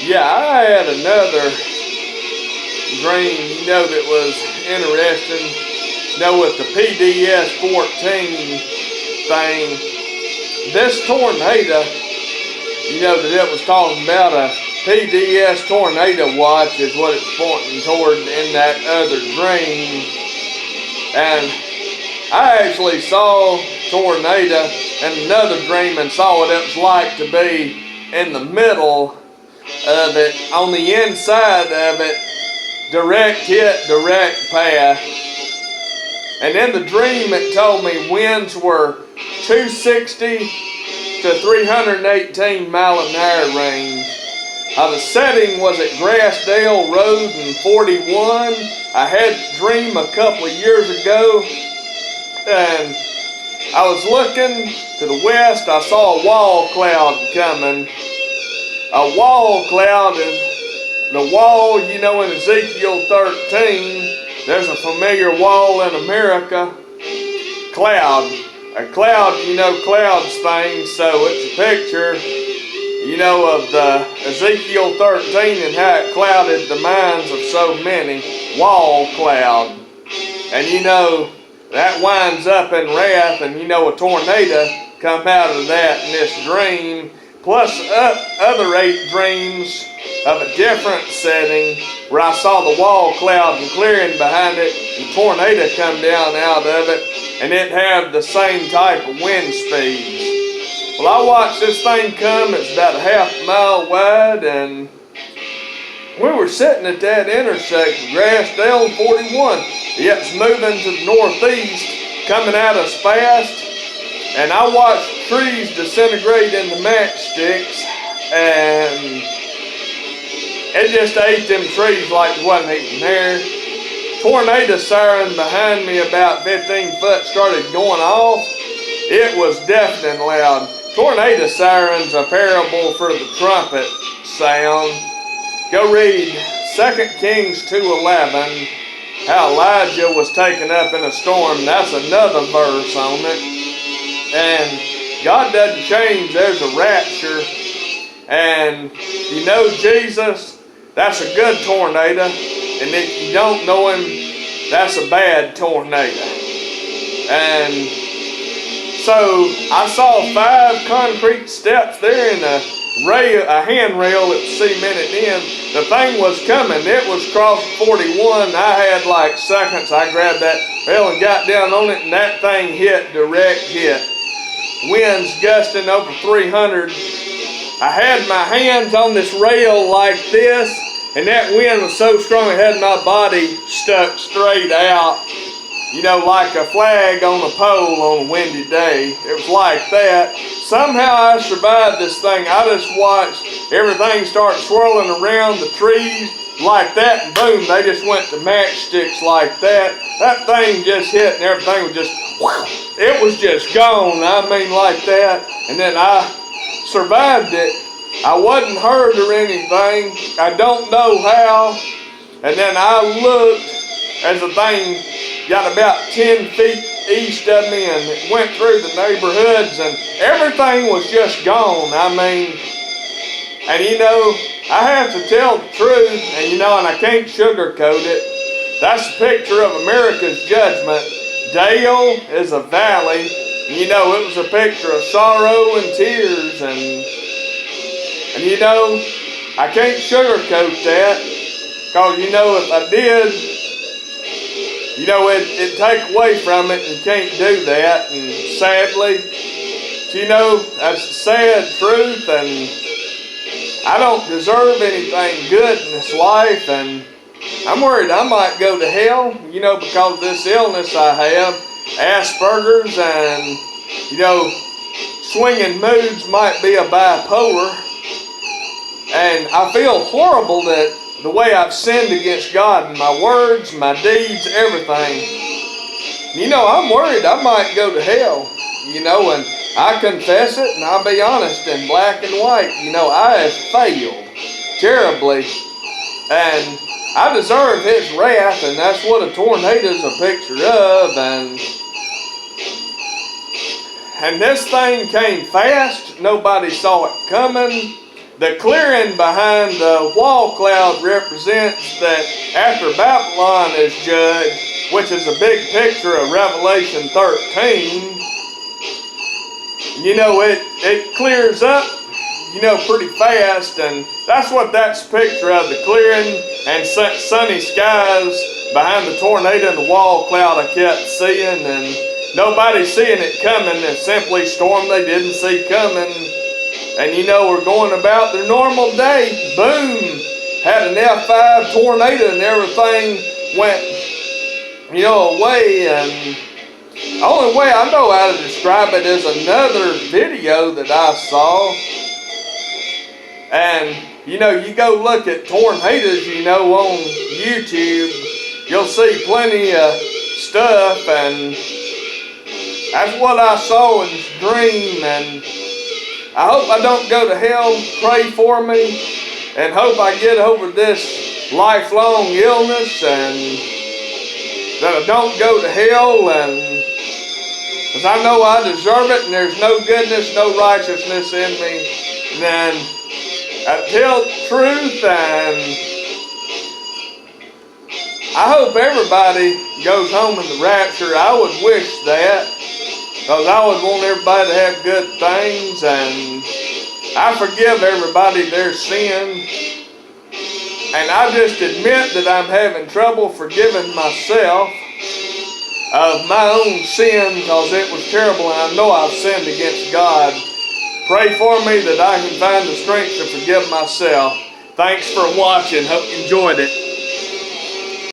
Yeah, I had another dream, that was interesting. With the PDS-14 thing, this tornado, that it was talking about, a PDS tornado watch is what it's pointing toward in that other dream. And I actually saw tornado in another dream and saw what it was like to be in the middle of it, on the inside of it, direct hit, direct path. And in the dream it told me winds were 260 to 318 mile an hour range. The setting was at Grassdale Road in 41. I had a dream a couple of years ago, and I was looking to the west. I saw a wall cloud coming. A wall cloud is the wall, in Ezekiel 13. There's a familiar wall in America. Cloud. A cloud, clouds things, so it's a picture, of the Ezekiel 13 and how it clouded the minds of so many. Wall cloud. And that winds up in wrath, and a tornado come out of that in this dream. Plus other 8 dreams of a different setting where I saw the wall cloud and clearing behind it, and tornado come down out of it, and it had the same type of wind speeds. Well, I watched this thing come. It's about a half mile wide, and we were sitting at that intersection, Grassdale and 41. It's moving to the northeast, coming at us fast, and I watched trees disintegrate into matchsticks, and it just ate them trees like it wasn't eating there. Tornado siren behind me about 15 foot started going off. It was deafening loud. Tornado sirens are parable for the trumpet sound. Go read 2 Kings 2:11, how Elijah was taken up in a storm. That's another verse on it. And God doesn't change. There's a rapture. And Jesus, that's a good tornado. And if you don't know him, that's a bad tornado. And so I saw 5 concrete steps there in a handrail that was cemented in. The thing was coming. It was crossing 41. I had like seconds. I grabbed that rail and got down on it, and that thing hit, direct hit. Winds gusting over 300. I had my hands on this rail like this, and that wind was so strong it had my body stuck straight out, like a flag on a pole on a windy day. It was like that. Somehow I survived this thing. I just watched everything start swirling around the trees like that, and boom, they just went to matchsticks like that. That thing just hit, and everything was just, it was just gone. I mean, like that. And then I survived it. I wasn't hurt or anything. I don't know how. And then I looked as the thing got about 10 feet east of me, and it went through the neighborhoods, and everything was just gone. I mean, and I have to tell the truth, and and I can't sugarcoat it. That's a picture of America's judgment. Dale is a valley. It was a picture of sorrow and tears, and I can't sugarcoat that, because if I did, it'd take away from it, and you can't do that, and sadly, that's the sad truth, and I don't deserve anything good in this life, and I'm worried I might go to hell, because of this illness I have, Asperger's, and, swinging moods might be a bipolar, and I feel horrible that the way I've sinned against God in my words, my deeds, everything. I'm worried I might go to hell, and I confess it, and I'll be honest in black and white. I have failed terribly, and I deserve his wrath, and that's what a tornado's a picture of, and this thing came fast. Nobody saw it coming. The clearing behind the wall cloud represents that after Babylon is judged, which is a big picture of Revelation 13, you know, it clears up, you know, pretty fast, and that's what that's a picture of, the clearing and sunny skies behind the tornado and the wall cloud I kept seeing, and nobody seeing it coming. It's simply storm they didn't see coming. And you know, we're going about their normal day. Boom! Had an F-5 tornado and everything went, you know, away. And the only way I know how to describe it is another video that I saw. And, you know, you go look at tornadoes, you know, on YouTube, you'll see plenty of stuff, and that's what I saw in this dream. And I hope I don't go to hell. Pray for me, and hope I get over this lifelong illness, and that I don't go to hell, and because I know I deserve it, and there's no goodness, no righteousness in me. And I tell the truth, and I hope everybody goes home in the rapture. I would wish that, because I would want everybody to have good things, and I forgive everybody their sin. And I just admit that I'm having trouble forgiving myself of my own sin, because it was terrible, and I know I've sinned against God. Pray for me that I can find the strength to forgive myself. Thanks for watching. Hope you enjoyed it.